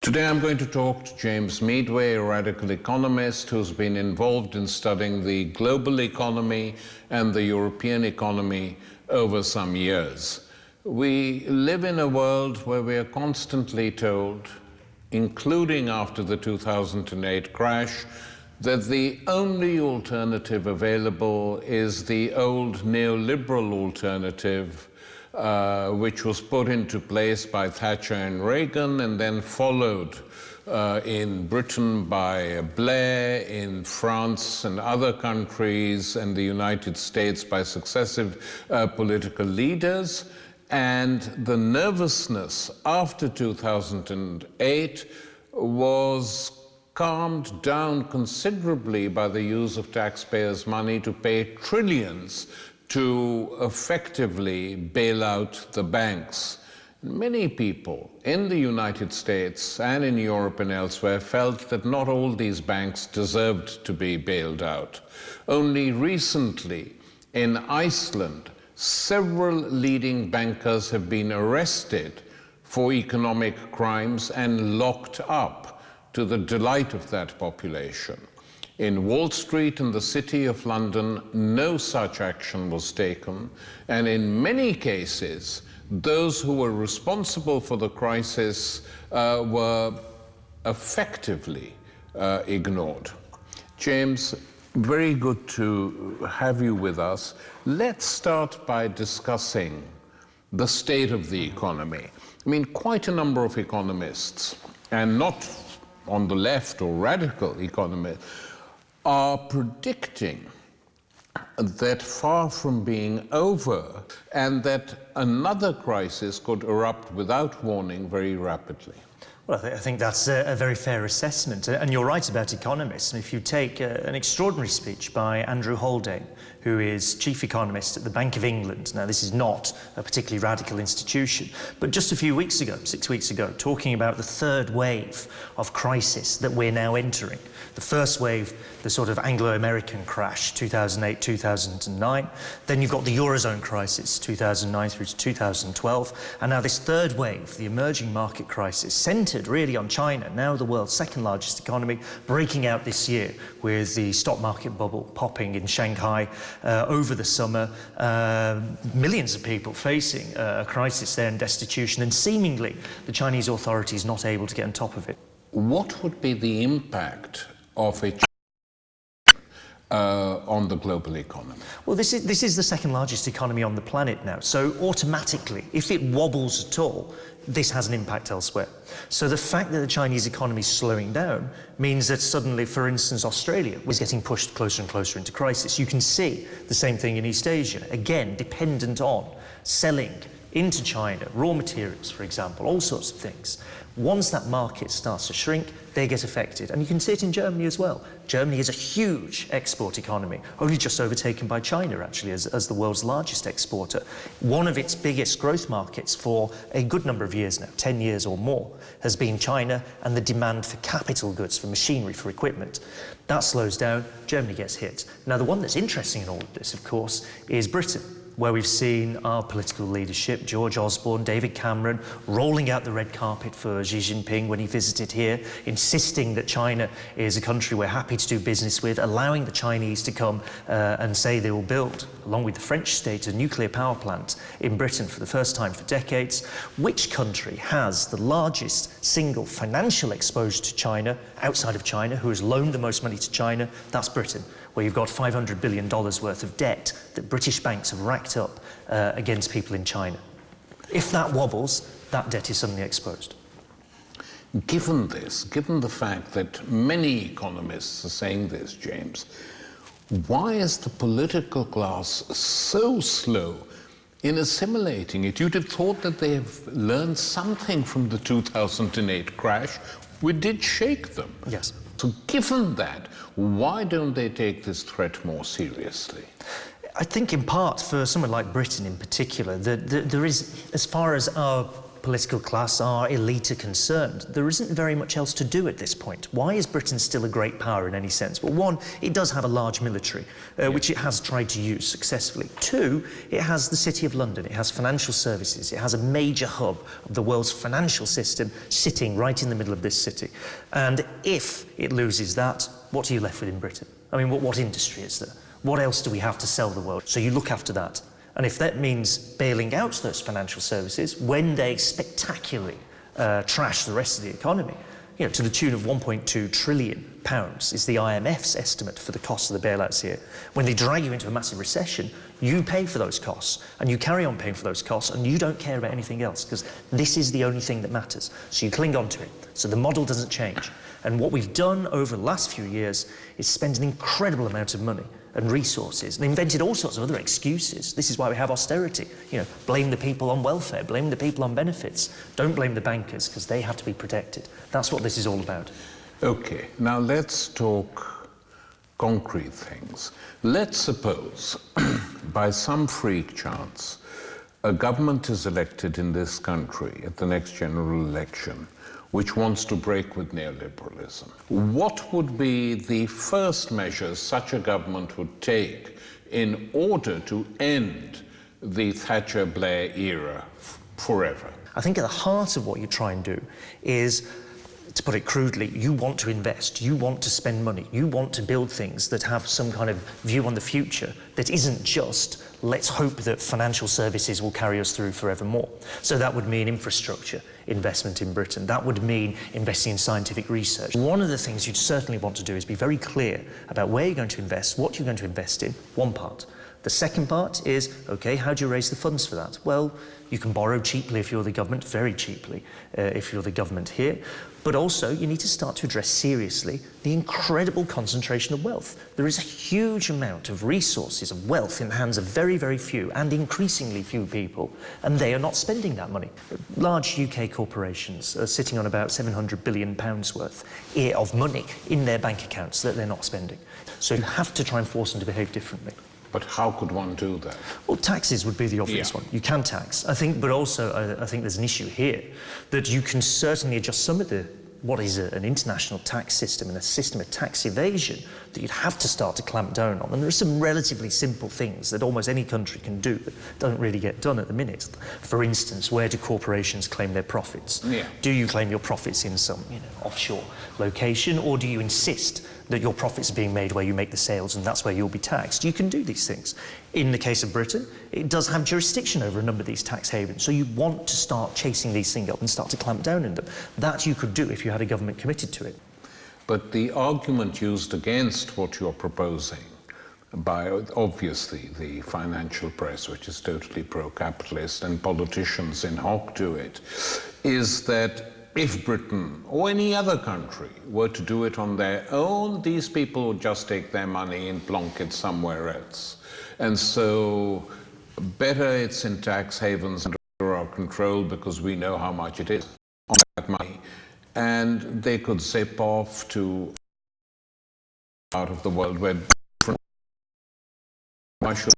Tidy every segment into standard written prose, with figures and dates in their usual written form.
Today I'm going to talk to James Meadway, a radical economist who's been involved in studying the global economy and the European economy over some years. We live in a world where we are constantly told, including after the 2008 crash, that the only alternative available is the old neoliberal alternative, which was put into place by Thatcher and Reagan and then followed in Britain by Blair, in France and other countries, and the United States by successive political leaders. And the nervousness after 2008 was calmed down considerably by the use of taxpayers' money to pay trillions to effectively bail out the banks. Many people in the United States and in Europe and elsewhere felt that not all these banks deserved to be bailed out. Only recently, in Iceland, several leading bankers have been arrested for economic crimes and locked up, to the delight of that population. In Wall Street and the City of London, no such action was taken, and in many cases, those who were responsible for the crisis were effectively ignored. James, very good to have you with us. Let's start by discussing the state of the economy. I mean, quite a number of economists, and not on the left or radical economists, are predicting that far from being over, and that another crisis could erupt without warning very rapidly. Well, I think that's a very fair assessment, and you're right about economists. If you take an extraordinary speech by Andrew Haldane, who is chief economist at the Bank of England. Now, this is not a particularly radical institution, but just a few weeks ago, 6 weeks ago, talking about the third wave of crisis that we're now entering. The first wave, the sort of Anglo-American crash, 2008, 2009. Then you've got the Eurozone crisis, 2009 through to 2012. And now this third wave, the emerging market crisis, centred really on China, now the world's second largest economy, breaking out this year with the stock market bubble popping in Shanghai over the summer. Millions of people facing a crisis there and destitution, and seemingly the Chinese authorities not able to get on top of it. What would be the impact of a on the global economy? Well, this is the second largest economy on the planet now, so automatically, if it wobbles at all, this has an impact elsewhere. So the fact that the Chinese economy is slowing down means that suddenly, for instance, Australia was getting pushed closer and closer into crisis. You can see the same thing in East Asia, again, dependent on selling into China, raw materials, for example, all sorts of things. Once that market starts to shrink, they get affected. And you can see it in Germany as well. Germany is a huge export economy, only just overtaken by China, actually, as the world's largest exporter. One of its biggest growth markets for a good number of years now, 10 years or more, has been China, and the demand for capital goods, for machinery, for equipment. That slows down, Germany gets hit. Now, the one that's interesting in all of this, of course, is Britain, where we've seen our political leadership, George Osborne, David Cameron, rolling out the red carpet for Xi Jinping when he visited here, insisting that China is a country we're happy to do business with, allowing the Chinese to come and say they will build, along with the French state, a nuclear power plant in Britain for the first time for decades. Which country has the largest single financial exposure to China, outside of China, who has loaned the most money to China? That's Britain, where you've got $500 billion worth of debt that British banks have racked up against people in China. If that wobbles, that debt is suddenly exposed. Given this, given the fact that many economists are saying this, James, why is the political class so slow in assimilating it? You'd have thought that they have learned something from the 2008 crash. We did shake them. Yes. So given that, why don't they take this threat more seriously? I think in part, for someone like Britain in particular, there is, as far as our political class, our elite are concerned, there isn't very much else to do at this point. Why is Britain still a great power in any sense? Well, one, it does have a large military, which it has tried to use successfully. Two, it has the City of London, it has financial services, it has a major hub of the world's financial system sitting right in the middle of this city. And if it loses that, what are you left with in Britain? I mean, what industry is there? What else do we have to sell the world? So you look after that. And if that means bailing out those financial services when they spectacularly trash the rest of the economy, you know, to the tune of £1.2 trillion is the IMF's estimate for the cost of the bailouts here. When they drag you into a massive recession, you pay for those costs, and you carry on paying for those costs, and you don't care about anything else, because this is the only thing that matters. So you cling on to it. So the model doesn't change. And what we've done over the last few years is spend an incredible amount of money and resources, and invented all sorts of other excuses. This is why we have austerity. You know, blame the people on welfare, blame the people on benefits. Don't blame the bankers, because they have to be protected. That's what this is all about. Okay, now let's talk concrete things. Let's suppose, by some freak chance, a government is elected in this country at the next general election which wants to break with neoliberalism. What would be the first measures such a government would take in order to end the Thatcher-Blair era forever? I think at the heart of what you try and do is, to put it crudely, you want to invest, you want to spend money, you want to build things that have some kind of view on the future that isn't just, let's hope that financial services will carry us through forevermore. So that would mean infrastructure investment in Britain. That would mean investing in scientific research. One of the things you'd certainly want to do is be very clear about where you're going to invest, what you're going to invest in, one part. The second part is, okay, how do you raise the funds for that? Well, you can borrow cheaply if you're the government, very cheaply if you're the government here. But also, you need to start to address seriously the incredible concentration of wealth. There is a huge amount of resources, of wealth in the hands of very, very few and increasingly few people, and they are not spending that money. Large UK corporations are sitting on about £700 billion worth of money in their bank accounts that they're not spending. So you have to try and force them to behave differently. But how could one do that? Well, taxes would be the obvious one. You can tax, I think, but also I think there's an issue here that you can certainly adjust some of what is an international tax system and a system of tax evasion that you'd have to start to clamp down on. And there are some relatively simple things that almost any country can do that don't really get done at the minute. For instance, where do corporations claim their profits? Yeah. Do you claim your profits in some offshore location, or do you insist that your profits are being made where you make the sales and that's where you'll be taxed? You can do these things. In the case of Britain, it does have jurisdiction over a number of these tax havens, so you want to start chasing these things up and start to clamp down on them. That you could do if you had a government committed to it. But the argument used against what you're proposing by, obviously, the financial press, which is totally pro-capitalist, and politicians in hoc to it, is that if Britain or any other country were to do it on their own, these people would just take their money and plonk it somewhere else. And so better it's in tax havens under our control because we know how much it is on that money. And they could zip off to out of the world where why should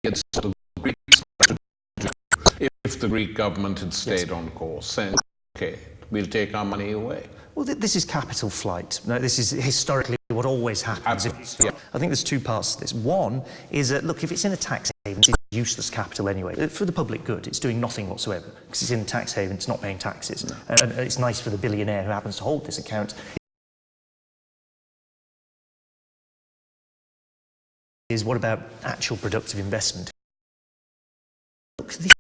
it's the Greeks to do if the Greek government had stayed on course, saying, okay, we'll take our money away. Well, this is capital flight. No, this is historically what always happens. Yeah. I think there's two parts to this. One is that, look, if it's in a tax haven, it's useless capital anyway. For the public good, it's doing nothing whatsoever. Because it's in a tax haven, it's not paying taxes. No. And it's nice for the billionaire who happens to hold this account. Is what about actual productive investment? Look, the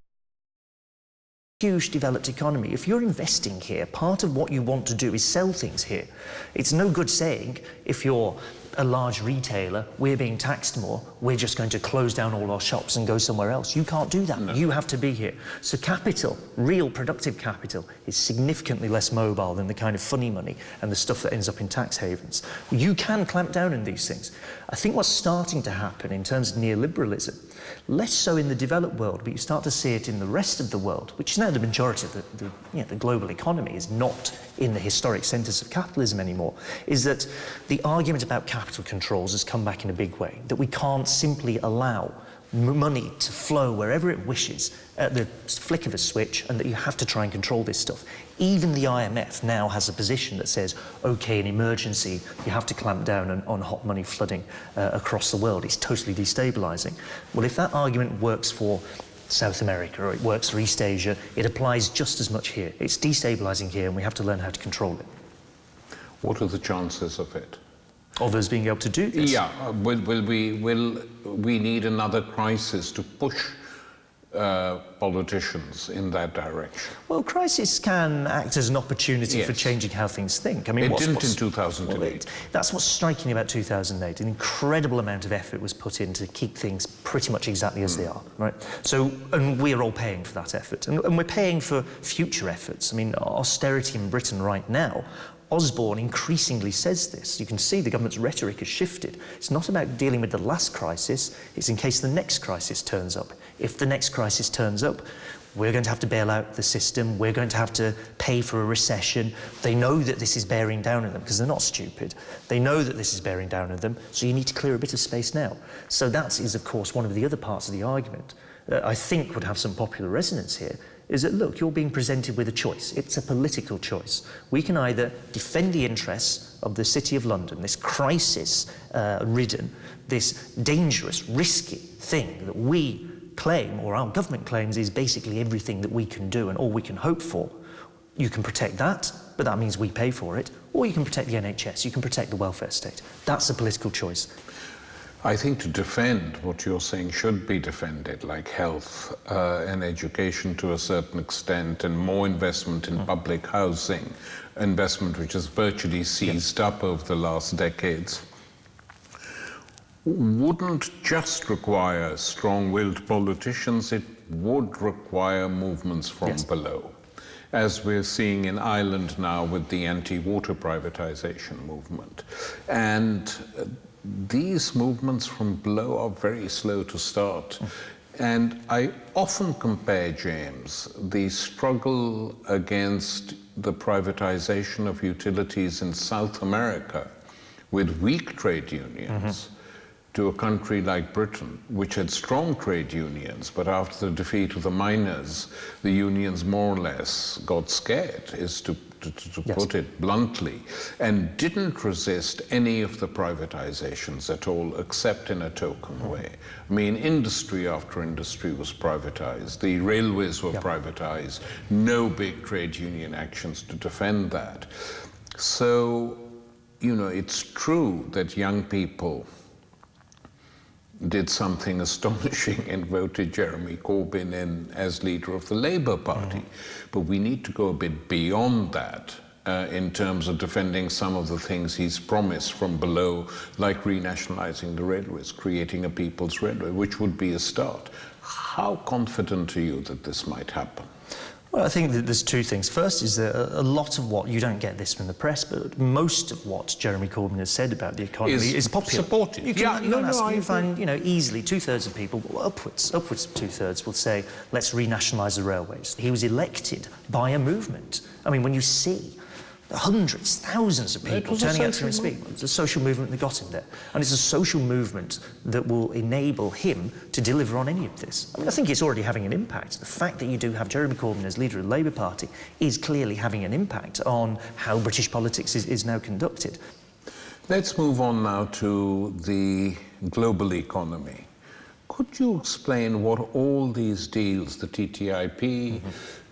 huge developed economy. If you're investing here, part of what you want to do is sell things here. It's no good saying, if you're a large retailer, we're being taxed more, we're just going to close down all our shops and go somewhere else. You can't do that. No. You have to be here. So capital, real productive capital, is significantly less mobile than the kind of funny money and the stuff that ends up in tax havens. You can clamp down on these things. I think what's starting to happen in terms of neoliberalism, less so in the developed world, but you start to see it in the rest of the world, which is now the majority of the global economy is not in the historic centres of capitalism anymore, is that the argument about capital controls has come back in a big way, that we can't simply allow money to flow wherever it wishes at the flick of a switch, and that you have to try and control this stuff. Even the IMF now has a position that says, OK, in emergency, you have to clamp down on hot money flooding across the world. It's totally destabilising. Well, if that argument works for South America or it works for East Asia, it applies just as much here. It's destabilising here, and we have to learn how to control it. What are the chances of it? Of us being able to do this? Yeah, will we need another crisis to push politicians in that direction? Well, crisis can act as an opportunity for changing how things think. I mean, it didn't in 2008. Well, that's what's striking about 2008. An incredible amount of effort was put in to keep things pretty much exactly as they are, right? So, and we're all paying for that effort. And we're paying for future efforts. I mean, austerity in Britain right now, Osborne increasingly says this. You can see the government's rhetoric has shifted. It's not about dealing with the last crisis, it's in case the next crisis turns up. If the next crisis turns up, we're going to have to bail out the system, we're going to have to pay for a recession. They know that this is bearing down on them, because they're not stupid. They know that this is bearing down on them, so you need to clear a bit of space now. So that is, of course, one of the other parts of the argument that I think would have some popular resonance here, is that, look, you're being presented with a choice. It's a political choice. We can either defend the interests of the City of London, this crisis-ridden, this dangerous, risky thing that we claim, or our government claims, is basically everything that we can do and all we can hope for. You can protect that, but that means we pay for it, or you can protect the NHS, you can protect the welfare state. That's a political choice. I think to defend what you're saying should be defended, like health and education to a certain extent, and more investment in public housing, investment which has virtually seized up over the last decades, wouldn't just require strong-willed politicians, it would require movements from below, as we're seeing in Ireland now with the anti-water privatization movement. And these movements from below are very slow to start. And I often compare, James, the struggle against the privatization of utilities in South America with weak trade unions to a country like Britain, which had strong trade unions, but after the defeat of the miners, the unions more or less got scared, is to put it bluntly, and didn't resist any of the privatizations at all, except in a token way. I mean, industry after industry was privatized, the railways were privatized, no big trade union actions to defend that. So, you know, it's true that young people did something astonishing and voted Jeremy Corbyn in as leader of the Labour Party. But we need to go a bit beyond that in terms of defending some of the things he's promised from below, like renationalising the railways, creating a people's railway, which would be a start. How confident are you that this might happen? Well, I think that there's two things. First is that a lot of what, you don't get this from the press, but most of what Jeremy Corbyn has said about the economy is popular. Supported. You can find, you know, easily 2/3 of people, upwards of 2/3 will say, let's renationalise the railways. He was elected by a movement. I mean, when you see hundreds, thousands of people turning out to him speak, it's a social movement that got him there. And it's a social movement that will enable him to deliver on any of this. I mean, I think it's already having an impact. The fact that you do have Jeremy Corbyn as leader of the Labour Party is clearly having an impact on how British politics is now conducted. Let's move on now to the global economy. Could you explain what all these deals, the TTIP,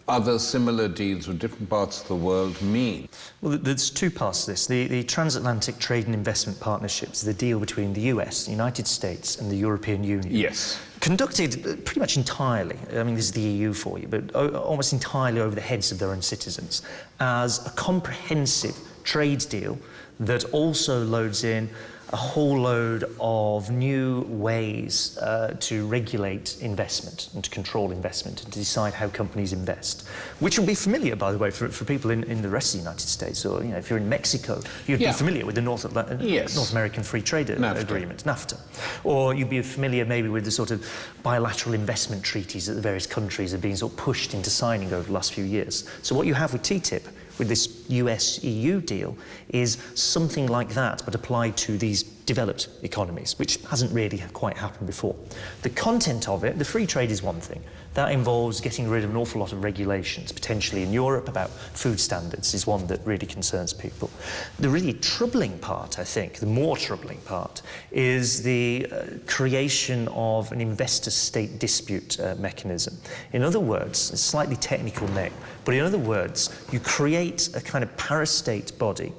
other similar deals with different parts of the world mean? Well, there's two parts to this. The Transatlantic Trade and Investment Partnerships, the deal between the US, the United States and the European Union. Yes. Conducted pretty much entirely, I mean, this is the EU for you, but almost entirely over the heads of their own citizens, as a comprehensive trade deal that also loads in a whole load of new ways to regulate investment and to control investment and to decide how companies invest, which will be familiar, by the way, for people in the rest of the United States. Or, you know, if you're in Mexico, you'd be familiar with the North American Free Trade Agreement, NAFTA. Or you'd be familiar maybe with the sort of bilateral investment treaties that the various countries are being sort of pushed into signing over the last few years. So what you have with TTIP, with this US-EU deal, is something like that, but applied to these developed economies, which hasn't really quite happened before. The content of it, the free trade is one thing. That involves getting rid of an awful lot of regulations, potentially in Europe about food standards is one that really concerns people. The really troubling part, I think, the more troubling part, is the creation of an investor-state dispute mechanism. In other words, a slightly technical name, but in other words, you create a kind of parastate body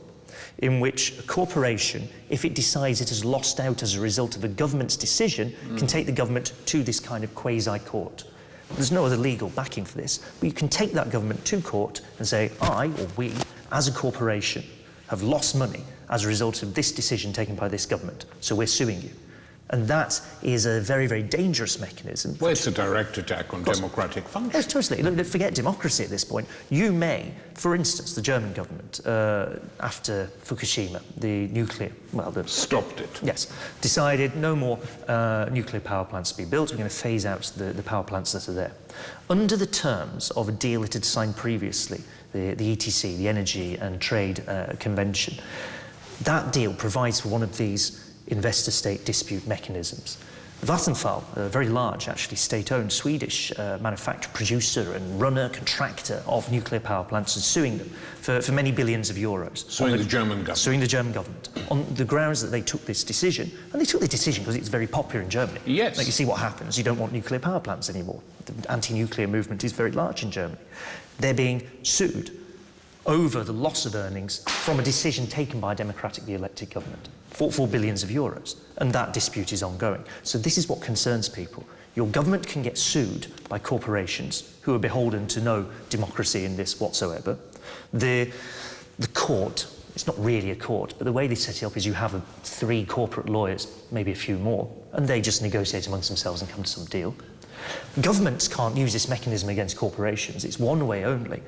in which a corporation, if it decides it has lost out as a result of a government's decision, can take the government to this kind of quasi-court. There's no other legal backing for this, but you can take that government to court and say, I, or we, as a corporation, have lost money as a result of this decision taken by this government, so we're suing you. And that is a very, very dangerous mechanism. Well, it's a direct attack on democratic function. Yes, totally. Look, forget democracy at this point. You may, for instance, the German government, after Fukushima, the nuclear, stopped it. Yes, decided no more nuclear power plants to be built. We're going to phase out the power plants that are there. Under the terms of a deal it had signed previously, the ETC, the Energy and Trade Convention, that deal provides for one of these investor-state dispute mechanisms. Vattenfall, a very large, actually state-owned Swedish manufacturer, producer and runner, contractor of nuclear power plants, is suing them for many billions of euros. Suing the German government. Suing the German government on the grounds that they took this decision. And they took the decision because it's very popular in Germany. Yes. Like, you see what happens. You don't want nuclear power plants anymore. The anti-nuclear movement is very large in Germany. They're being sued over the loss of earnings from a decision taken by a democratically elected government for billions of euros. And that dispute is ongoing. So this is what concerns people. Your government can get sued by corporations who are beholden to no democracy in this whatsoever. The court, it's not really a court, but the way they set it up is you have 3 corporate lawyers, maybe a few more, and they just negotiate amongst themselves and come to some deal. Governments can't use this mechanism against corporations. It's one way only.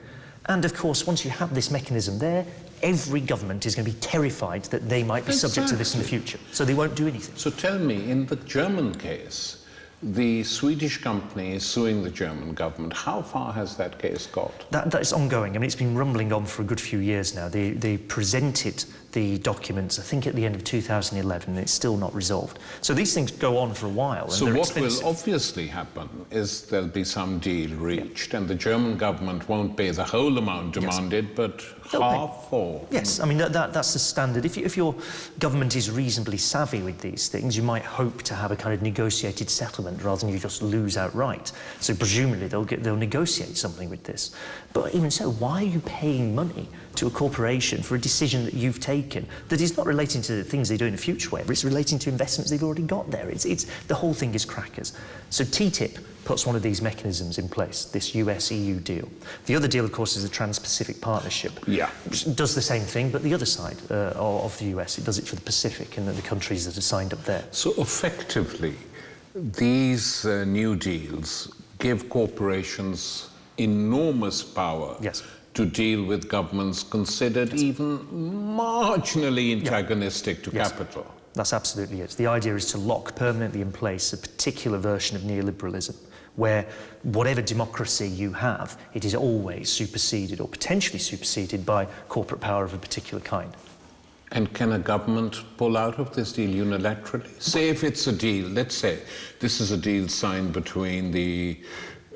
And of course, once you have this mechanism there, every government is going to be terrified that they might be subject to this in the future. So they won't do anything. So tell me, in the German case, the Swedish company is suing the German government. How far has that case got? That is ongoing. I mean, it's been rumbling on for a good few years now. They presented the documents, I think, at the end of 2011, and it's still not resolved. So these things go on for a while. And so what will obviously happen is there'll be some deal reached, and the German government won't pay the whole amount demanded, but half or... Yes, I mean, that's the standard. If your government is reasonably savvy with these things, you might hope to have a kind of negotiated settlement rather than you just lose outright. So presumably they'll negotiate something with this. But even so, why are you paying money to a corporation for a decision that you've taken that is not relating to the things they do in the future, whatever, it's relating to investments they've already got there. The whole thing is crackers. So TTIP puts one of these mechanisms in place, this US-EU deal. The other deal, of course, is the Trans-Pacific Partnership. Yeah. Which does the same thing, but the other side of the US. It does it for the Pacific and the countries that are signed up there. So effectively, these new deals give corporations enormous power. Yes. To deal with governments considered even marginally antagonistic to capital. That's absolutely it. The idea is to lock permanently in place a particular version of neoliberalism, where whatever democracy you have, it is always superseded or potentially superseded by corporate power of a particular kind. And can a government pull out of this deal unilaterally? Say if it's a deal, let's say this is a deal signed between the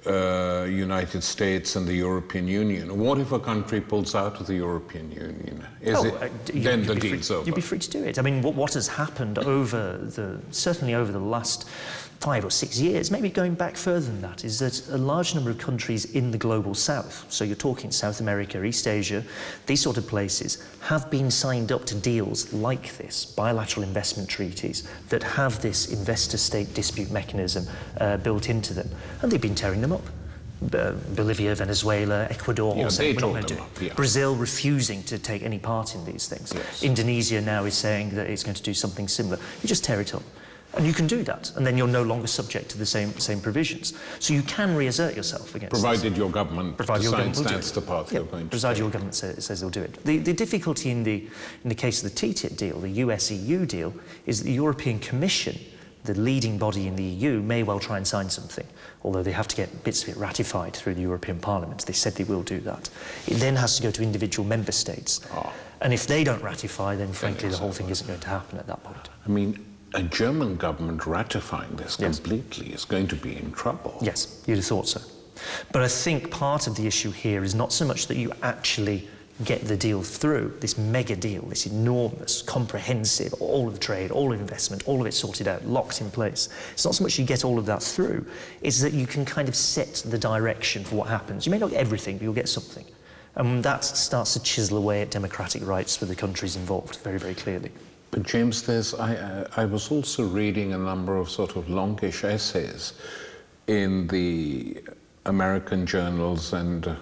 United States and the European Union. What if a country pulls out of the European Union? Then the deal's over? You'd be free to do it. I mean, what has happened certainly over the last 5 or 6 years, maybe going back further than that, is that a large number of countries in the global south, so you're talking South America, East Asia, these sort of places, have been signed up to deals like this, bilateral investment treaties, that have this investor-state dispute mechanism built into them. And they've been tearing them up. Bolivia, Venezuela, Ecuador, all saying we're not going to do it. Brazil refusing to take any part in these things. Yes. Indonesia now is saying that it's going to do something similar. You just tear it up. And you can do that, and then you're no longer subject to the same provisions. So you can reassert yourself against provided your government stands the path you're going to provided your government says they'll do it. The difficulty in the case of the TTIP deal, the US-EU deal, is that the European Commission the leading body in the EU may well try and sign something, although they have to get bits of it ratified through the European Parliament. They said they will do that. It then has to go to individual member states. And if they don't ratify, then frankly the whole thing isn't going to happen at that point. I mean, a German government ratifying this completely is going to be in trouble. Yes, you'd have thought so. But I think part of the issue here is not so much that you actually get the deal through, this mega deal, this enormous, comprehensive, all of trade, all of investment, all of it sorted out, locked in place. It's not so much you get all of that through, it's that you can kind of set the direction for what happens. You may not get everything, but you'll get something. And that starts to chisel away at democratic rights for the countries involved, very, very clearly. But James, I was also reading a number of sort of longish essays in the American journals and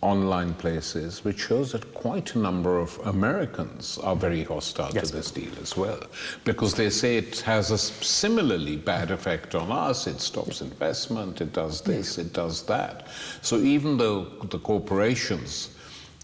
online places, which shows that quite a number of Americans are very hostile to this deal as well, because they say it has a similarly bad effect on us. It stops investment, it does this, it does that. So even though the corporations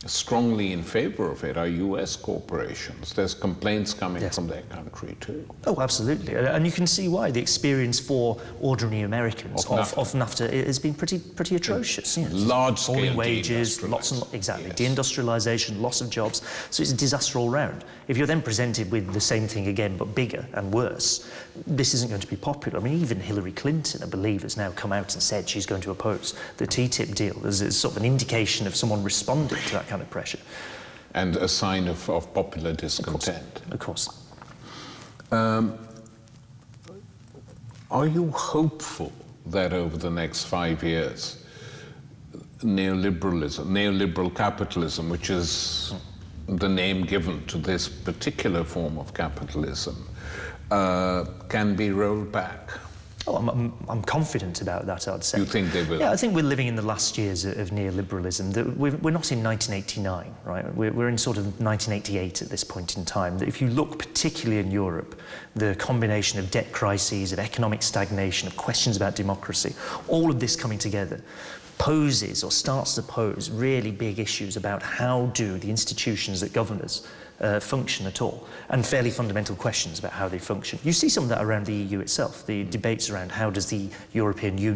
strongly in favor of it are US corporations, there's complaints coming from their country too. Oh, absolutely. And you can see why. The experience for ordinary Americans of NAFTA has been pretty atrocious. You know, large-scale falling wages, lots and deindustrialization, loss of jobs. So it's a disaster all round. If you're then presented with the same thing again, but bigger and worse, this isn't going to be popular. I mean, even Hillary Clinton, I believe, has now come out and said she's going to oppose the TTIP deal. There's sort of an indication of someone responding to that kind of pressure. And a sign of popular discontent. Of course. Are you hopeful that over the next 5 years, neoliberal capitalism, which is the name given to this particular form of capitalism, can be rolled back? Oh, I'm confident about that, I'd say. You think they will? Yeah, I think we're living in the last years of neoliberalism. We're not in 1989, right? We're in sort of 1988 at this point in time. If you look particularly in Europe, the combination of debt crises, of economic stagnation, of questions about democracy, all of this coming together poses or starts to pose really big issues about how do the institutions that govern us function at all, and fairly fundamental questions about how they function. You see some of that around the EU itself, the debates around how does the European Union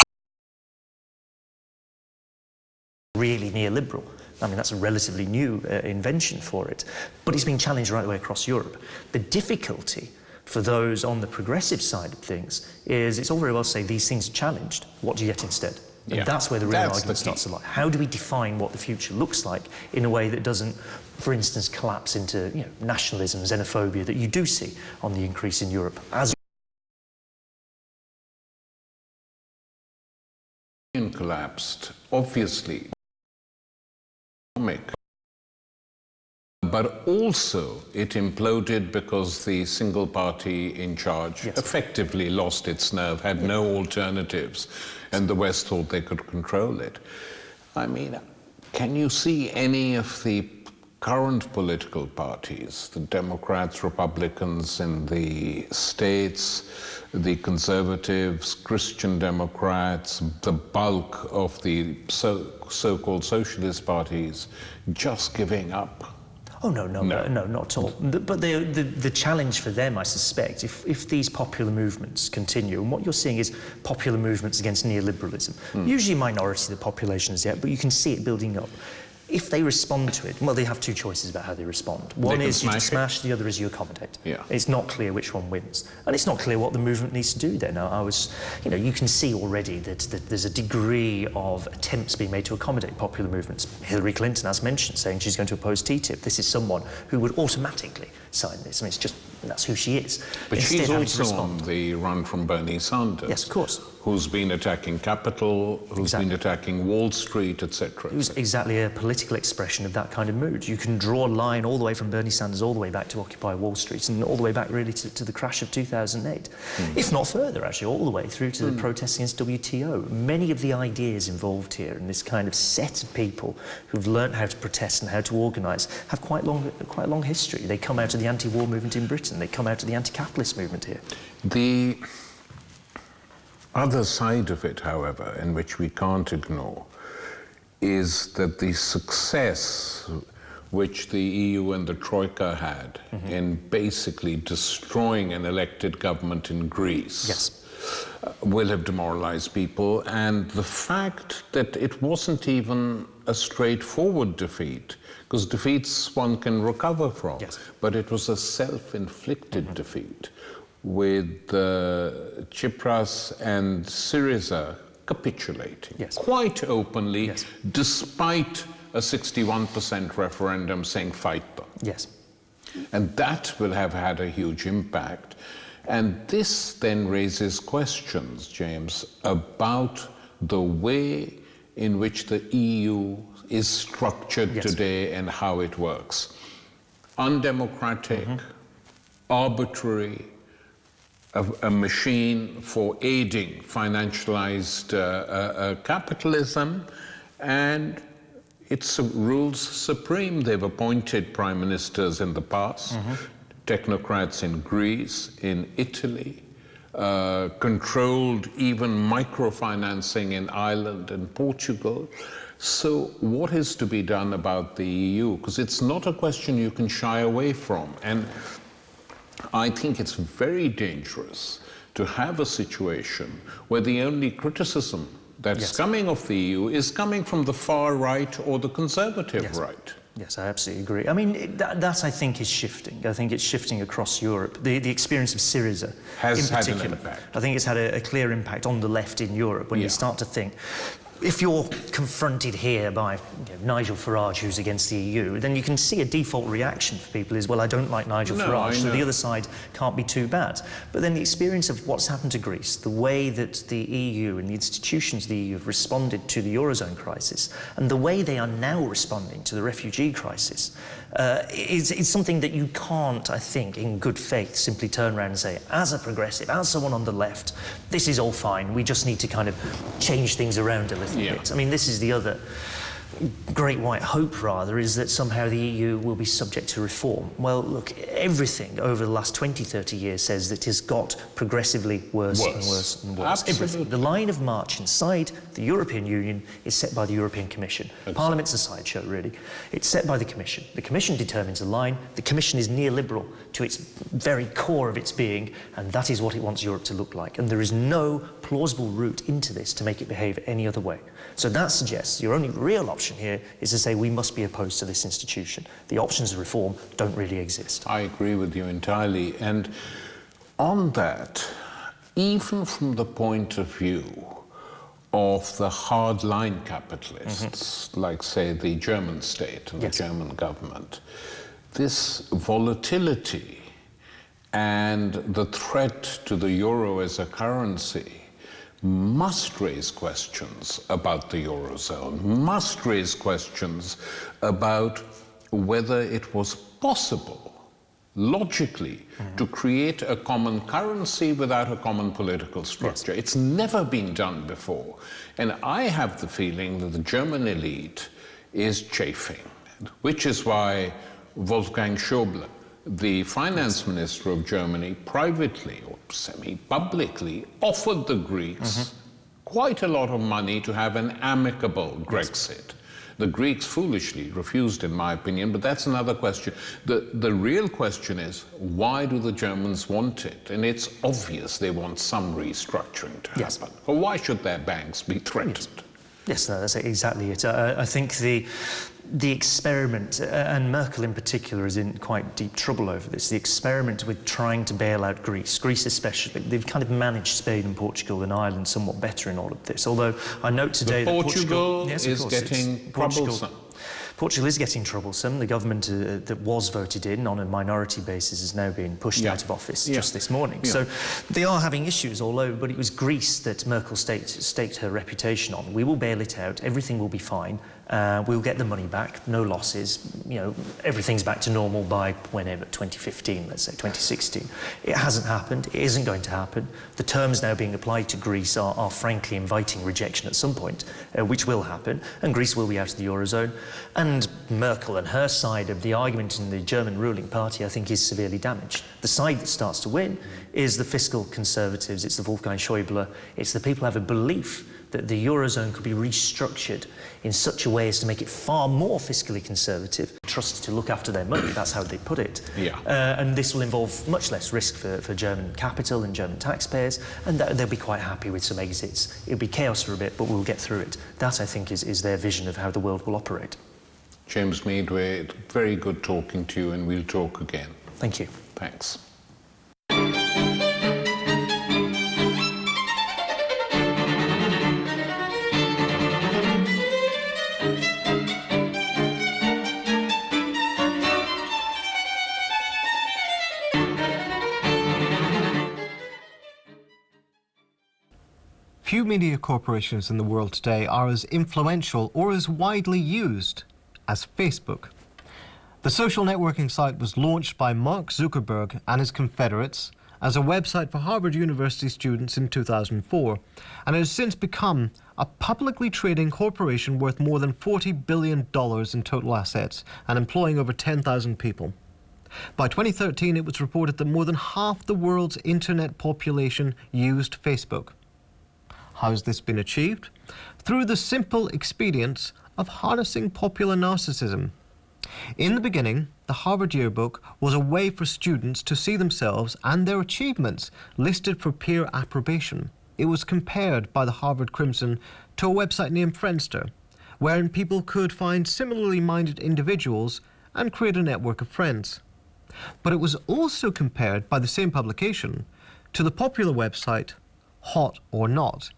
really neoliberal. I mean, that's a relatively new invention for it, but it's been challenged right the way across Europe. The difficulty for those on the progressive side of things is it's all very well to say these things are challenged. What do you get instead? And that's where the real argument starts to lie. How do we define what the future looks like in a way that doesn't, for instance, collapse into nationalism, xenophobia that you do see on the increase in Europe? As collapsed, obviously, but also it imploded because the single party in charge effectively lost its nerve, had no alternatives, and the West thought they could control it. I mean, can you see any of the current political parties, the Democrats, Republicans in the States, the Conservatives, Christian Democrats, the bulk of the so-called socialist parties, just giving up? Oh, no, not at all. But the challenge for them, I suspect, if these popular movements continue, and what you're seeing is popular movements against neoliberalism, usually a minority of the population as yet, but you can see it building up. If they respond to it, well, they have two choices about how they respond. One is you smash, the other is you accommodate. It's not clear which one wins. And it's not clear what the movement needs to do then. You can see already that there's a degree of attempts being made to accommodate popular movements. Hillary Clinton, as mentioned, saying she's going to oppose TTIP. This is someone who would automatically sign this. I mean, it's just, that's who she is. But she's also on the run from Bernie Sanders. Yes, of course. Who's been attacking Capitol, who's been attacking Wall Street, etc. It was exactly a political expression of that kind of mood. You can draw a line all the way from Bernie Sanders all the way back to Occupy Wall Street and all the way back really to the crash of 2008. If not further, actually, all the way through to the protests against WTO. Many of the ideas involved here in this kind of set of people who've learned how to protest and how to organise have quite a long history. They come out of the anti-war movement in Britain. They come out of the anti-capitalist movement here. The other side of it, however, in which we can't ignore, is that the success which the EU and the Troika had in basically destroying an elected government in Greece. Yes. Will have demoralized people, and the fact that it wasn't even a straightforward defeat, because defeats one can recover from, yes, but it was a self-inflicted defeat with Tsipras and Syriza capitulating yes, quite openly, yes, despite a 61% referendum saying fight them. yes. And that will have had a huge impact. And this then raises questions, James, about the way in which the EU is structured today and how it works. Undemocratic, arbitrary, a machine for aiding financialized capitalism, and it rules supreme. They've appointed prime ministers in the past, technocrats in Greece, in Italy, controlled even microfinancing in Ireland and Portugal. So what is to be done about the EU? Because it's not a question you can shy away from. And I think it's very dangerous to have a situation where the only criticism that's coming of the EU is coming from the far right or the conservative right. Yes, I absolutely agree. I mean, that I think is shifting. I think it's shifting across Europe. The experience of Syriza has in particular, had an impact. I think it's had a clear impact on the left in Europe when you start to think, if you're confronted here by Nigel Farage, who's against the EU, then you can see a default reaction for people is, well, I don't like Nigel Farage, so the other side can't be too bad. But then the experience of what's happened to Greece, the way that the EU and the institutions of the EU have responded to the Eurozone crisis, and the way they are now responding to the refugee crisis, is something that you can't, I think, in good faith, simply turn around and say, as a progressive, as someone on the left, this is all fine, we just need to kind of change things around a little bit. I mean, this is the other great white hope, rather, is that somehow the EU will be subject to reform. Well, look, everything over the last 20, 30 years says that it has got progressively worse and worse and worse. Everything. The line of march inside the European Union is set by the European Commission. Parliament's a sideshow, really. It's set by the Commission. The Commission determines a line. The Commission is neoliberal to its very core of its being, and that is what it wants Europe to look like. And there is no plausible route into this to make it behave any other way. So that suggests your only real option here is to say we must be opposed to this institution. The options of reform don't really exist. I agree with you entirely. And on that, even from the point of view of the hardline capitalists, like, say, the German state and the German government, this volatility and the threat to the euro as a currency must raise questions about the Eurozone, must raise questions about whether it was possible, logically, to create a common currency without a common political structure. It's never been done before. And I have the feeling that the German elite is chafing, which is why Wolfgang Schäuble, the finance minister of Germany, privately or semi-publicly offered the Greeks quite a lot of money to have an amicable Grexit. The Greeks foolishly refused, in my opinion, but that's another question. The real question is, why do the Germans want it? And it's obvious they want some restructuring to happen. Or why should their banks be threatened? Yes, no, that's exactly it. I think the experiment, and Merkel in particular is in quite deep trouble over this, the experiment with trying to bail out Greece especially, they've kind of managed Spain and Portugal and Ireland somewhat better in all of this. Although I note today that Portugal is getting troublesome. Portugal is getting troublesome. The government that was voted in on a minority basis is now being pushed out of office just this morning. So they are having issues all over, but it was Greece that Merkel staked her reputation on. We will bail it out, everything will be fine, we'll get the money back, no losses, everything's back to normal by whenever, 2015, let's say, 2016. It hasn't happened, it isn't going to happen. The terms now being applied to Greece are frankly inviting rejection at some point, which will happen, and Greece will be out of the Eurozone. And Merkel and her side of the argument in the German ruling party, I think, is severely damaged. The side that starts to win is the fiscal conservatives, it's the Wolfgang Schäuble, it's the people who have a belief that the Eurozone could be restructured in such a way as to make it far more fiscally conservative, trusted to look after their money, that's how they put it. Yeah. And this will involve much less risk for German capital and German taxpayers, and they'll be quite happy with some exits. It'll be chaos for a bit, but we'll get through it. That, I think, is their vision of how the world will operate. James Meadway, very good talking to you, and we'll talk again. Thank you. Thanks. Few media corporations in the world today are as influential or as widely used as Facebook. The social networking site was launched by Mark Zuckerberg and his confederates as a website for Harvard University students in 2004, and it has since become a publicly trading corporation worth more than $40 billion in total assets and employing over 10,000 people. By 2013, it was reported that more than half the world's internet population used Facebook. How has this been achieved? Through the simple expedience of harnessing popular narcissism. In the beginning, the Harvard Yearbook was a way for students to see themselves and their achievements listed for peer approbation. It was compared by the Harvard Crimson to a website named Friendster, wherein people could find similarly minded individuals and create a network of friends. But it was also compared by the same publication to the popular website Hot or Not,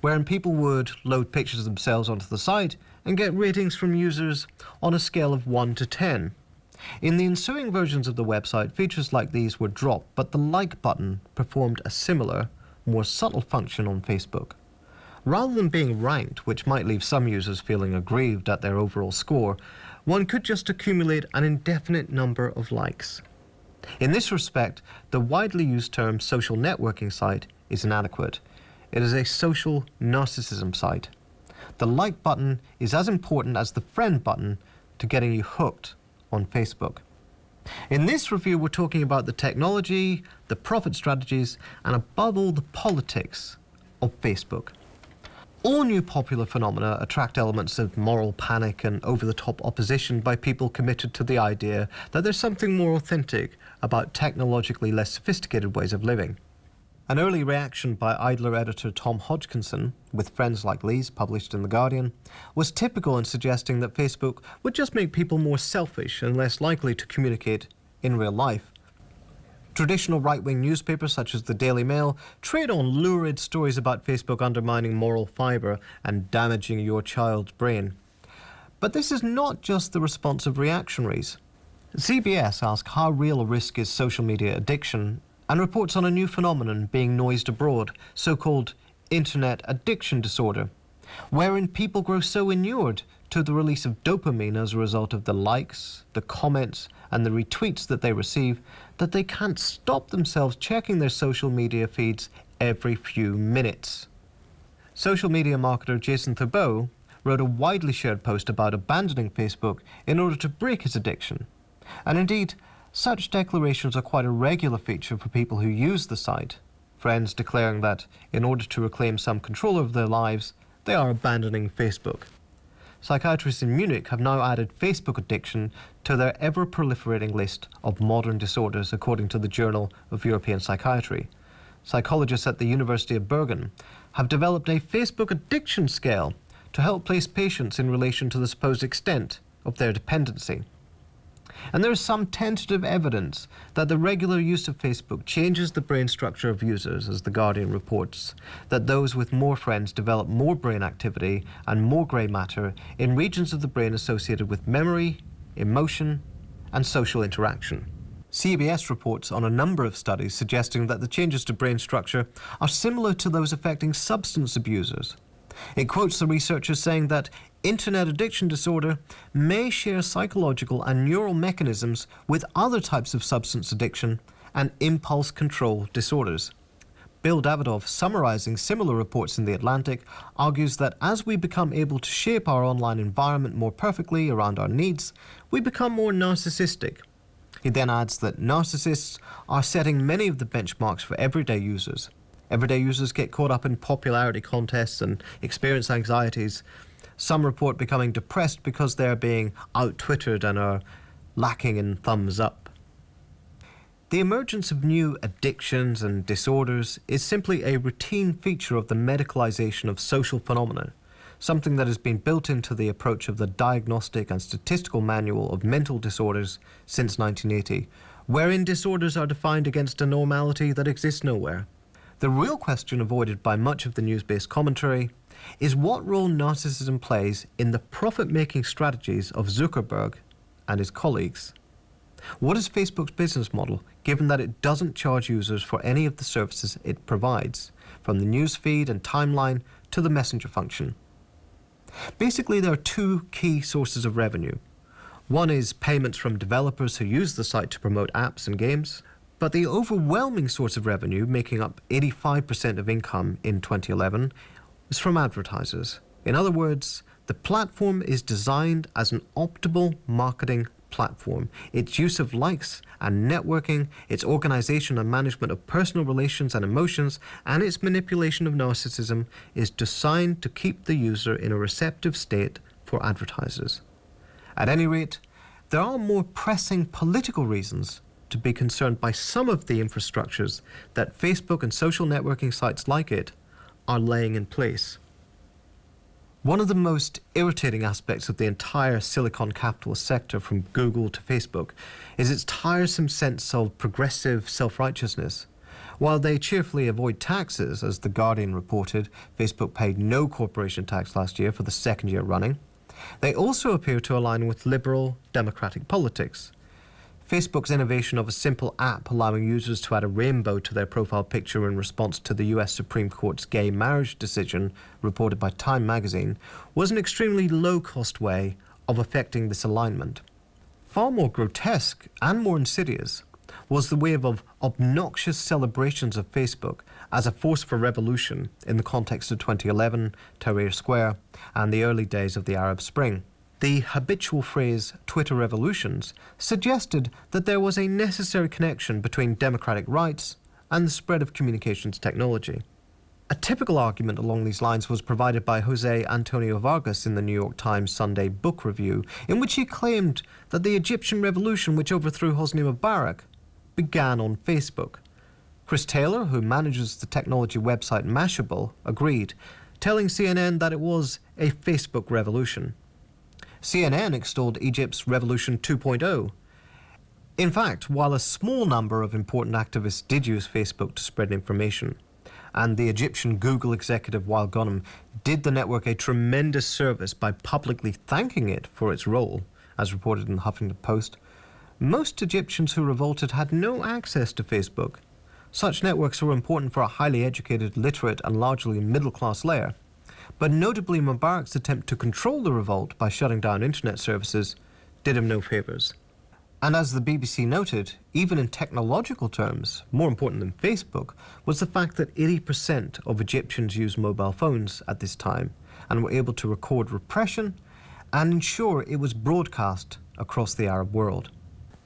wherein people would load pictures of themselves onto the site and get ratings from users on a scale of 1 to 10. In the ensuing versions of the website, features like these were dropped, but the like button performed a similar, more subtle function on Facebook. Rather than being ranked, which might leave some users feeling aggrieved at their overall score, one could just accumulate an indefinite number of likes. In this respect, the widely used term social networking site is inadequate. It is a social narcissism site. The like button is as important as the friend button to getting you hooked on Facebook. In this review, we're talking about the technology, the profit strategies, and above all, the politics of Facebook. All new popular phenomena attract elements of moral panic and over-the-top opposition by people committed to the idea that there's something more authentic about technologically less sophisticated ways of living. An early reaction by Idler editor Tom Hodgkinson, with Friends Like These, published in The Guardian, was typical in suggesting that Facebook would just make people more selfish and less likely to communicate in real life. Traditional right-wing newspapers such as the Daily Mail trade on lurid stories about Facebook undermining moral fibre and damaging your child's brain. But this is not just the response of reactionaries. CBS asked how real a risk is social media addiction and reports on a new phenomenon being noised abroad, so-called internet addiction disorder, wherein people grow so inured to the release of dopamine as a result of the likes, the comments, and the retweets that they receive that they can't stop themselves checking their social media feeds every few minutes. Social media marketer Jason Thubeau wrote a widely shared post about abandoning Facebook in order to break his addiction. And indeed, such declarations are quite a regular feature for people who use the site, friends declaring that in order to reclaim some control over their lives, they are abandoning Facebook. Psychiatrists in Munich have now added Facebook addiction to their ever-proliferating list of modern disorders, according to the Journal of European Psychiatry. Psychologists at the University of Bergen have developed a Facebook addiction scale to help place patients in relation to the supposed extent of their dependency. And there is some tentative evidence that the regular use of Facebook changes the brain structure of users, as The Guardian reports, that those with more friends develop more brain activity and more grey matter in regions of the brain associated with memory, emotion, and social interaction. CBS reports on a number of studies suggesting that the changes to brain structure are similar to those affecting substance abusers. It quotes the researchers saying that internet addiction disorder may share psychological and neural mechanisms with other types of substance addiction and impulse control disorders. Bill Davidoff, summarizing similar reports in The Atlantic, argues that as we become able to shape our online environment more perfectly around our needs, we become more narcissistic. He then adds that narcissists are setting many of the benchmarks for everyday users. Everyday users get caught up in popularity contests and experience anxieties. Some report becoming depressed because they're being out-Twittered and are lacking in thumbs up. The emergence of new addictions and disorders is simply a routine feature of the medicalization of social phenomena, something that has been built into the approach of the Diagnostic and Statistical Manual of Mental Disorders since 1980, wherein disorders are defined against a normality that exists nowhere. The real question avoided by much of the news-based commentary is what role narcissism plays in the profit-making strategies of Zuckerberg and his colleagues. What is Facebook's business model, given that it doesn't charge users for any of the services it provides, from the news feed and timeline to the messenger function? Basically, there are two key sources of revenue. One is payments from developers who use the site to promote apps and games, but the overwhelming source of revenue, making up 85% of income in 2011, is from advertisers. In other words, the platform is designed as an optimal marketing platform. Its use of likes and networking, its organization and management of personal relations and emotions, and its manipulation of narcissism is designed to keep the user in a receptive state for advertisers. At any rate, there are more pressing political reasons to be concerned by some of the infrastructures that Facebook and social networking sites like it are laying in place. One of the most irritating aspects of the entire Silicon capitalist sector, from Google to Facebook, is its tiresome sense of progressive self-righteousness. While they cheerfully avoid taxes, as The Guardian reported, Facebook paid no corporation tax last year for the second year running, they also appear to align with liberal democratic politics. Facebook's innovation of a simple app allowing users to add a rainbow to their profile picture in response to the US Supreme Court's gay marriage decision, reported by Time magazine, was an extremely low-cost way of effecting this alignment. Far more grotesque and more insidious was the wave of obnoxious celebrations of Facebook as a force for revolution in the context of 2011, Tahrir Square, and the early days of the Arab Spring. The habitual phrase Twitter revolutions suggested that there was a necessary connection between democratic rights and the spread of communications technology. A typical argument along these lines was provided by Jose Antonio Vargas in the New York Times Sunday Book Review, in which he claimed that the Egyptian revolution which overthrew Hosni Mubarak began on Facebook. Chris Taylor, who manages the technology website Mashable, agreed, telling CNN that it was a Facebook revolution. CNN extolled Egypt's Revolution 2.0. In fact, while a small number of important activists did use Facebook to spread information, and the Egyptian Google executive Wael Ghonim did the network a tremendous service by publicly thanking it for its role, as reported in the Huffington Post, most Egyptians who revolted had no access to Facebook. Such networks were important for a highly educated, literate, and largely middle-class layer. But notably, Mubarak's attempt to control the revolt by shutting down internet services did him no favours. And as the BBC noted, even in technological terms, more important than Facebook was the fact that 80% of Egyptians used mobile phones at this time and were able to record repression and ensure it was broadcast across the Arab world.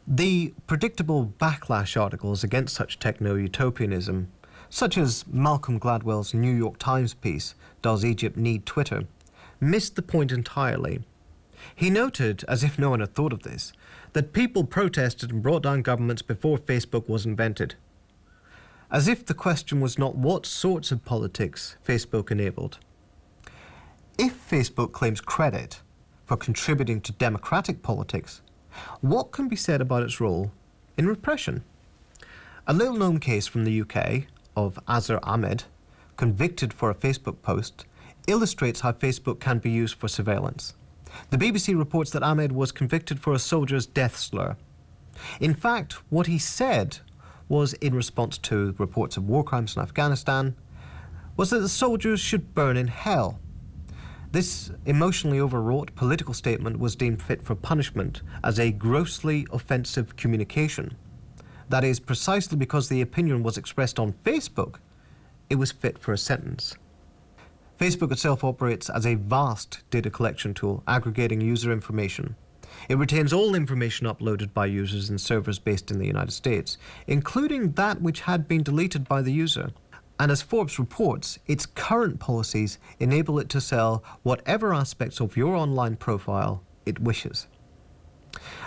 The predictable backlash articles against such techno-utopianism, such as Malcolm Gladwell's New York Times piece, "Does Egypt Need Twitter?", missed the point entirely. He noted, as if no one had thought of this, that people protested and brought down governments before Facebook was invented. As if the question was not what sorts of politics Facebook enabled. If Facebook claims credit for contributing to democratic politics, what can be said about its role in repression? A little-known case from the UK of Azhar Ahmed, convicted for a Facebook post, illustrates how Facebook can be used for surveillance. The BBC reports that Ahmed was convicted for a soldier's death slur. In fact, what he said was, in response to reports of war crimes in Afghanistan, was that the soldiers should burn in hell. This emotionally overwrought political statement was deemed fit for punishment as a grossly offensive communication. That is, precisely because the opinion was expressed on Facebook, it was fit for a sentence. Facebook itself operates as a vast data collection tool, aggregating user information. It retains all information uploaded by users in servers based in the United States, including that which had been deleted by the user. And as Forbes reports, its current policies enable it to sell whatever aspects of your online profile it wishes.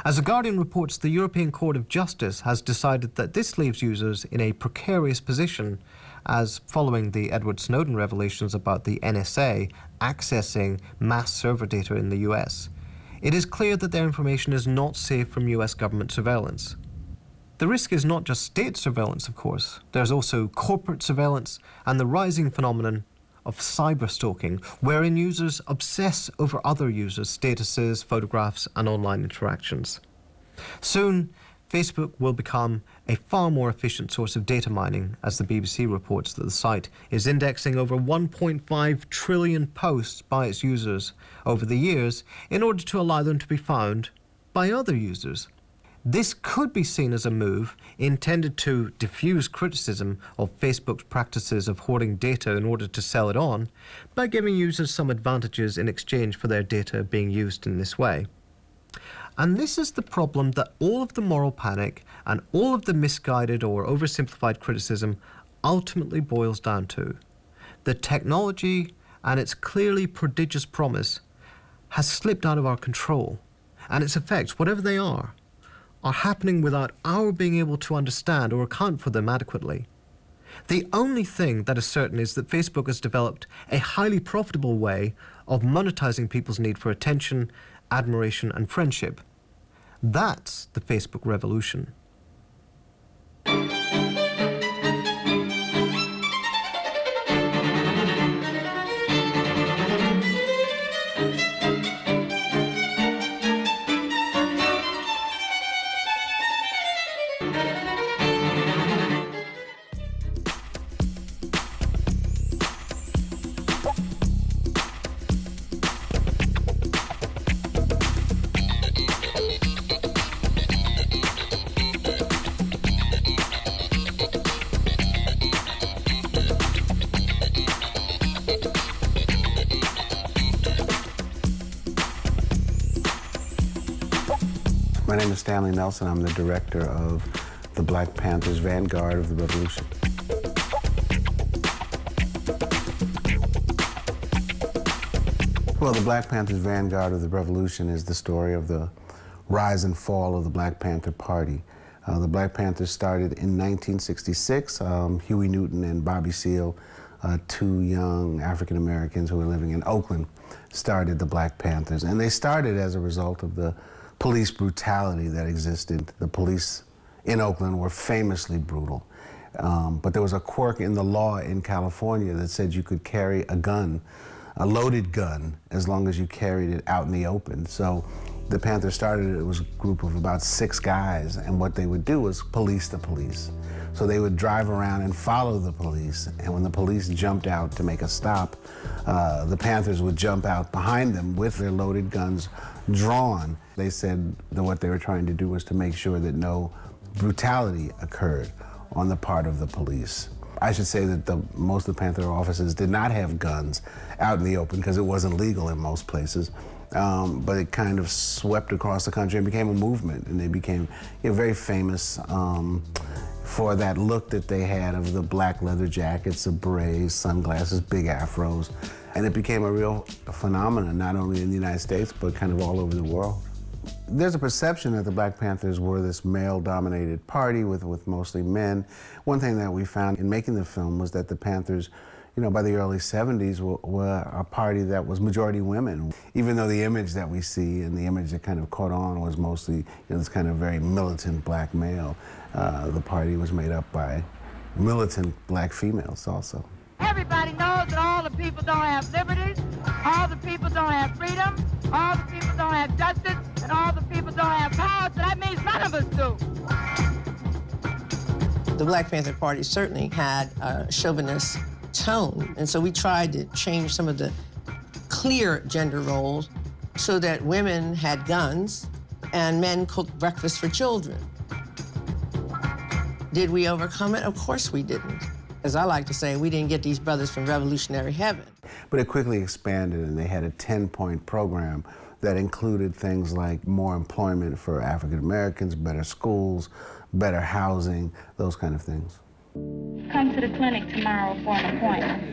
As The Guardian reports, the European Court of Justice has decided that this leaves users in a precarious position, as following the Edward Snowden revelations about the NSA accessing mass server data in the US, it is clear that their information is not safe from US government surveillance. The risk is not just state surveillance, of course. There's also corporate surveillance and the rising phenomenon of cyber stalking, wherein users obsess over other users' statuses, photographs, and online interactions. Soon, Facebook will become a far more efficient source of data mining, as the BBC reports that the site is indexing over 1.5 trillion posts by its users over the years in order to allow them to be found by other users. This could be seen as a move intended to diffuse criticism of Facebook's practices of hoarding data in order to sell it on by giving users some advantages in exchange for their data being used in this way. And this is the problem that all of the moral panic and all of the misguided or oversimplified criticism ultimately boils down to. The technology and its clearly prodigious promise has slipped out of our control, and its effects, whatever they are happening without our being able to understand or account for them adequately. The only thing that is certain is that Facebook has developed a highly profitable way of monetizing people's need for attention, admiration, and friendship. That's the Facebook revolution. My name is Stanley Nelson. I'm the director of the Black Panthers Vanguard of the Revolution. Well, the Black Panthers Vanguard of the Revolution is the story of the rise and fall of the Black Panther Party. The Black Panthers started in 1966. Huey Newton and Bobby Seale, two young African Americans who were living in Oakland, started the Black Panthers. And they started as a result of the police brutality that existed. The police in Oakland were famously brutal. But there was a quirk in the law in California that said you could carry a gun, a loaded gun, as long as you carried it out in the open. So the Panthers started, it was a group of about 6 guys, and what they would do was police the police. So they would drive around and follow the police, and when the police jumped out to make a stop, the Panthers would jump out behind them with their loaded guns drawn. They said that what they were trying to do was to make sure that no brutality occurred on the part of the police. I should say that most of the Panther officers did not have guns out in the open because it wasn't legal in most places. But it kind of swept across the country and became a movement, and they became very famous for that look that they had of the black leather jackets, the berets, sunglasses, big afros. And it became a real phenomenon, not only in the United States, but kind of all over the world. There's a perception that the Black Panthers were this male-dominated party with mostly men. One thing that we found in making the film was that the Panthers, by the early 70s, were a party that was majority women. Even though the image that we see and the image that kind of caught on was mostly this kind of very militant black male, the party was made up by militant black females also. Everybody knows that all the people don't have liberties, all the people don't have freedom, all the people don't have justice, and all the people don't have power, so that means none of us do. The Black Panther Party certainly had a chauvinist tone, and so we tried to change some of the clear gender roles so that women had guns and men cooked breakfast for children. Did we overcome it? Of course we didn't. As I like to say, we didn't get these brothers from revolutionary heaven. But it quickly expanded, and they had a 10-point program that included things like more employment for African Americans, better schools, better housing, those kind of things. Come to the clinic tomorrow for an appointment.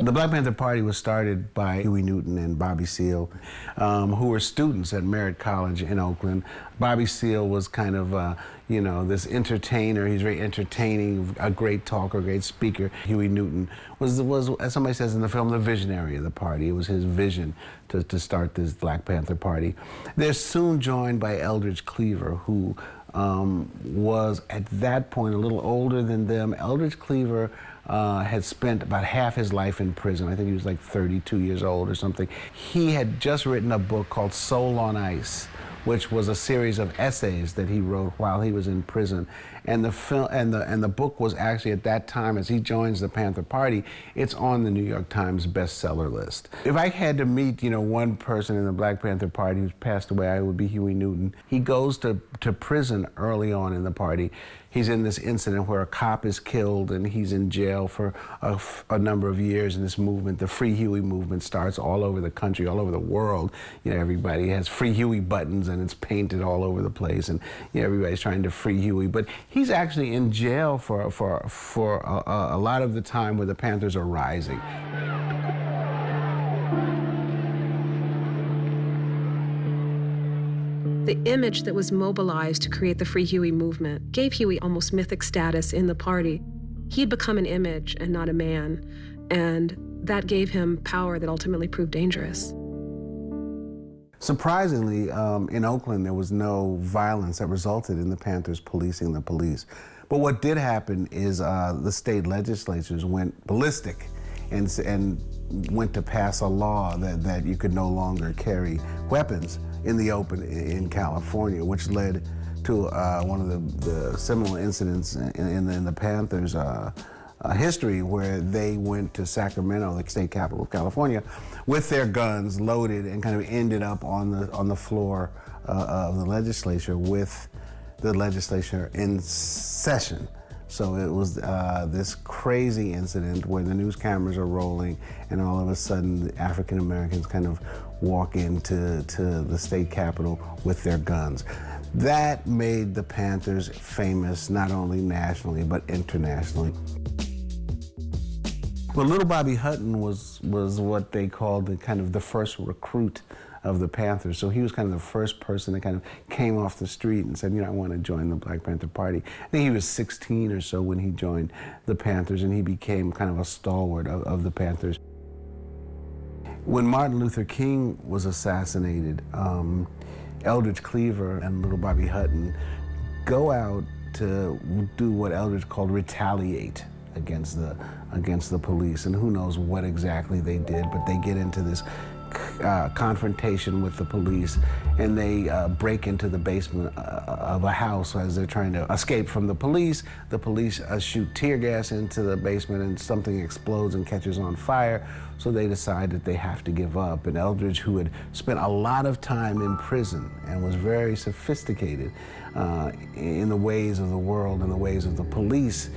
The Black Panther Party was started by Huey Newton and Bobby Seale, who were students at Merritt College in Oakland. Bobby Seale was kind of, you know, this entertainer. He's very entertaining, a great talker, great speaker. Huey Newton was, as somebody says in the film, the visionary of the party. It was his vision to start this Black Panther Party. They're soon joined by Eldridge Cleaver, who was at that point a little older than them. Eldridge Cleaver had spent about half his life in prison. I think he was like 32 years old or something. He had just written a book called Soul on Ice, which was a series of essays that he wrote while he was in prison. And the film and the book was actually, at that time, as he joins the Panther Party, it's on the New York Times bestseller list. If I had to meet, you know, one person in the Black Panther Party who's passed away, I would be Huey Newton. He goes to prison early on in the party. He's in this incident where a cop is killed and he's in jail for a number of years, and this movement, the Free Huey movement, starts all over the country, all over the world. You know, everybody has Free Huey buttons and it's painted all over the place, and you know, everybody's trying to free Huey. But he's actually in jail for a lot of the time where the Panthers are rising. The image that was mobilized to create the Free Huey movement gave Huey almost mythic status in the party. He had become an image and not a man, and that gave him power that ultimately proved dangerous. Surprisingly, in Oakland, there was no violence that resulted in the Panthers policing the police. But what did happen is the state legislatures went ballistic and went to pass a law that you could no longer carry weapons in the open in California, which led to one of the seminal incidents in the Panthers' history, where they went to Sacramento, the state capital of California, with their guns loaded, and kind of ended up on the floor of the legislature with the legislature in session. So it was this crazy incident where the news cameras are rolling, and all of a sudden the African Americans kind of walk into the state capitol with their guns. That made the Panthers famous not only nationally but internationally. Well, little Bobby Hutton was what they called the first recruit of the Panthers. So he was kind of the first person that kind of came off the street and said, you know, I want to join the Black Panther Party. I think he was 16 or so when he joined the Panthers, and he became kind of a stalwart of the Panthers. When Martin Luther King was assassinated, Eldridge Cleaver and little Bobby Hutton go out to do what Eldridge called retaliate against the police, and who knows what exactly they did, but they get into this confrontation with the police, and they break into the basement of a house as they're trying to escape from the police. The police shoot tear gas into the basement, and something explodes and catches on fire. So they decide that they have to give up. And Eldridge, who had spent a lot of time in prison and was very sophisticated in the ways of the world and the ways of the police,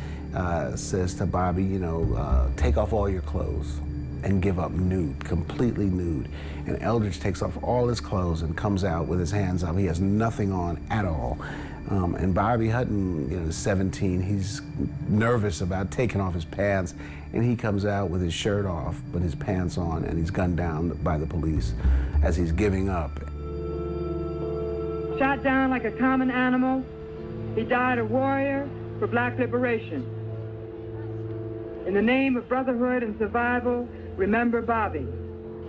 says to Bobby, you know, take off all your clothes and give up nude, completely nude. And Eldridge takes off all his clothes and comes out with his hands up. He has nothing on at all. And Bobby Hutton, you know, is 17. He's nervous about taking off his pants, and he comes out with his shirt off, but his pants on, and he's gunned down by the police as he's giving up. Shot down like a common animal, he died a warrior for black liberation. In the name of brotherhood and survival, remember Bobby.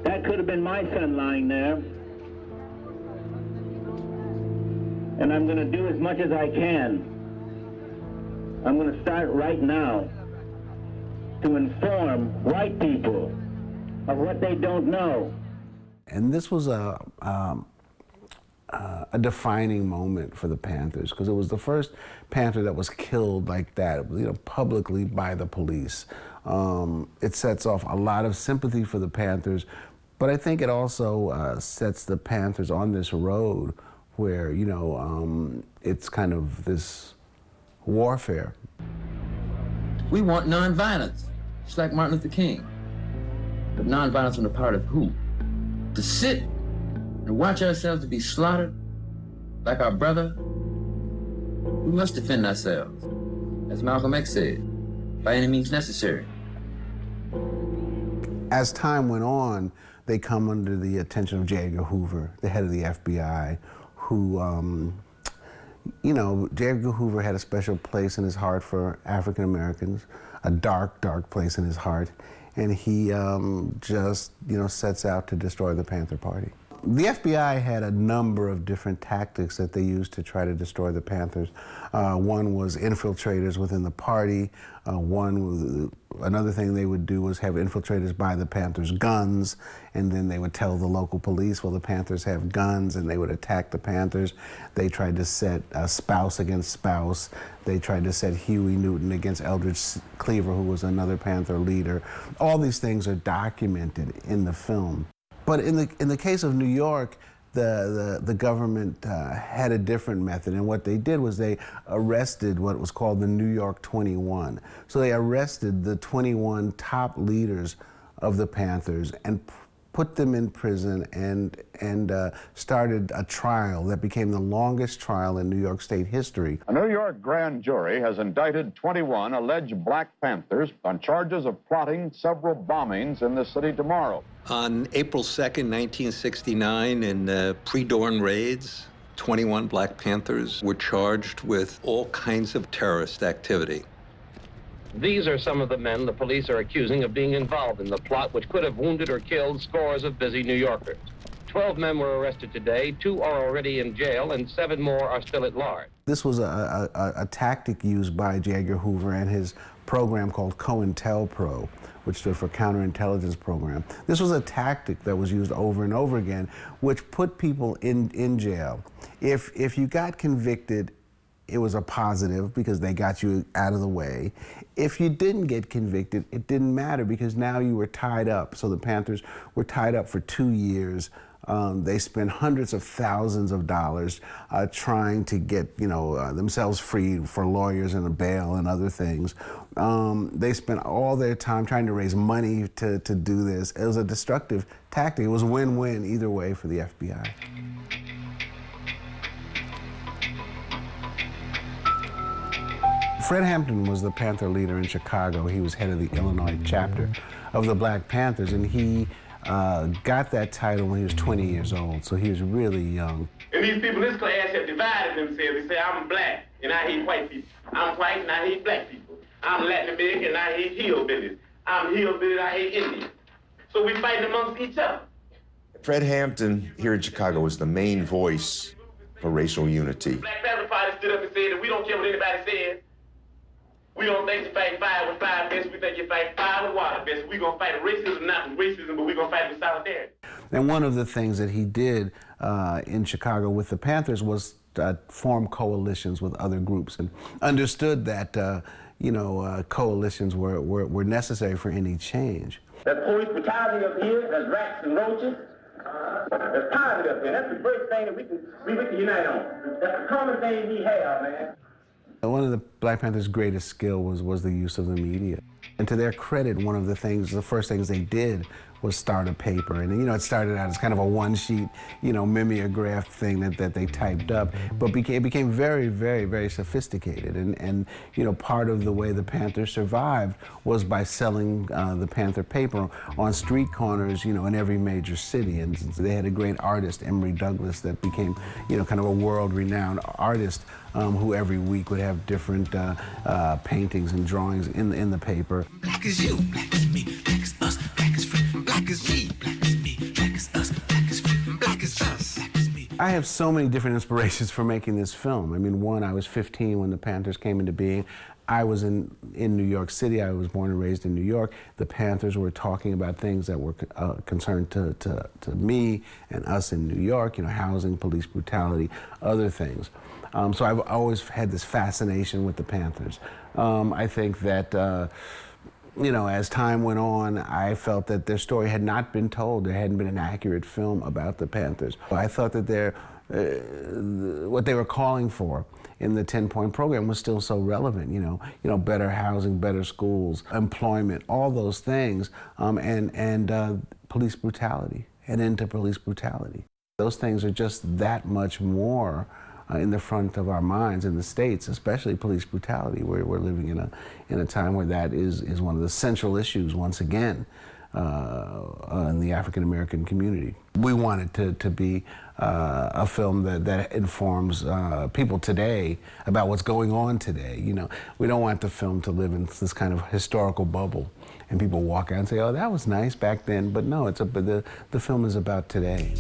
That could have been my son lying there. And I'm going to do as much as I can. I'm going to start right now to inform white people of what they don't know. And this was a defining moment for the Panthers, because it was the first Panther that was killed like that, you know, publicly by the police. It sets off a lot of sympathy for the Panthers, but I think it also sets the Panthers on this road where, you know, it's kind of this warfare. We want nonviolence, just like Martin Luther King. But nonviolence on the part of who? To sit and watch ourselves to be slaughtered like our brother, we must defend ourselves, as Malcolm X said, by any means necessary. As time went on, they come under the attention of J. Edgar Hoover, the head of the FBI, who, you know, J. Edgar Hoover had a special place in his heart for African Americans, a dark, dark place in his heart, and he just, you know, sets out to destroy the Panther Party. The FBI had a number of different tactics that they used to try to destroy the Panthers. One was infiltrators within the party. Another thing they would do was have infiltrators buy the Panthers guns, and then they would tell the local police, well, the Panthers have guns, and they would attack the Panthers. They tried to set spouse against spouse. They tried to set Huey Newton against Eldridge Cleaver, who was another Panther leader. All these things are documented in the film. But in the case of New York, the government had a different method, and what they did was they arrested what was called the New York 21. So they arrested the 21 top leaders of the Panthers and put them in prison and started a trial that became the longest trial in New York State history. A New York grand jury has indicted 21 alleged Black Panthers on charges of plotting several bombings in the city tomorrow. On April 2nd, 1969, in pre-dawn raids, 21 Black Panthers were charged with all kinds of terrorist activity. These are some of the men the police are accusing of being involved in the plot which could have wounded or killed scores of busy New Yorkers. 12 men were arrested today, 2 are already in jail, and 7 more are still at large. This was a tactic used by J. Edgar Hoover and his program called COINTELPRO, which stood for Counterintelligence Program. This was a tactic that was used over and over again, which put people in jail. If you got convicted, it was a positive because they got you out of the way. If you didn't get convicted, it didn't matter because now you were tied up. So the Panthers were tied up for 2 years. They spent hundreds of thousands of dollars trying to get, themselves free for lawyers and a bail and other things. They spent all their time trying to raise money to do this. It was a destructive tactic. It was win-win either way for the FBI. Fred Hampton was the Panther leader in Chicago. He was head of the Illinois chapter of the Black Panthers, and he got that title when he was 20 years old, so he was really young. And these people in this class have divided themselves. They say, I'm black, and I hate white people. I'm white, and I hate black people. I'm Latin American, and I hate hillbillies. I'm hillbilly, and I hate Indians. So we fighting amongst each other. Fred Hampton here in Chicago was the main voice for racial unity. The Black Panther Party stood up and said that we don't care what anybody says. We don't think you fight fire with fire best. We think you fight fire with water best. We're going to fight racism, not with racism, but we're going to fight with solidarity. And one of the things that he did in Chicago with the Panthers was form coalitions with other groups and understood that, coalitions were necessary for any change. There's police brutality up here, there's rats and roaches. There's poverty up here. That's the first thing that we can unite on. That's the common thing we have, man. One of the Black Panthers' greatest skill was the use of the media. And to their credit, one of the first things they did was start a paper. And, it started out as kind of a one-sheet, mimeograph thing that they typed up, but it became very, very, very sophisticated. And part of the way the Panthers survived was by selling the Panther paper on street corners, in every major city. And they had a great artist, Emory Douglas, that became, kind of a world-renowned artist who every week would have different paintings and drawings in the paper. Black is you, black is me, black is us, black is free. Black is me, black is me, black is us, black is free. Black is us, black is me. I have so many different inspirations for making this film. I mean, one, I was 15 when the Panthers came into being. I was in New York City. I was born and raised in New York. The Panthers were talking about things that were concerned to me and us in New York, housing, police brutality, other things. So I've always had this fascination with the Panthers. I think that, as time went on, I felt that their story had not been told. There hadn't been an accurate film about the Panthers. I thought that what they were calling for in the 10-point program was still so relevant, better housing, better schools, employment, all those things, and police brutality, an end to police brutality. Those things are just that much more in the front of our minds in the States, especially police brutality. We're living in a time where that is one of the central issues once again in the African American community. We want it to be a film that informs people today about what's going on today. You know, we don't want the film to live in this kind of historical bubble and people walk out and say, "Oh, that was nice back then," but no, the film is about today.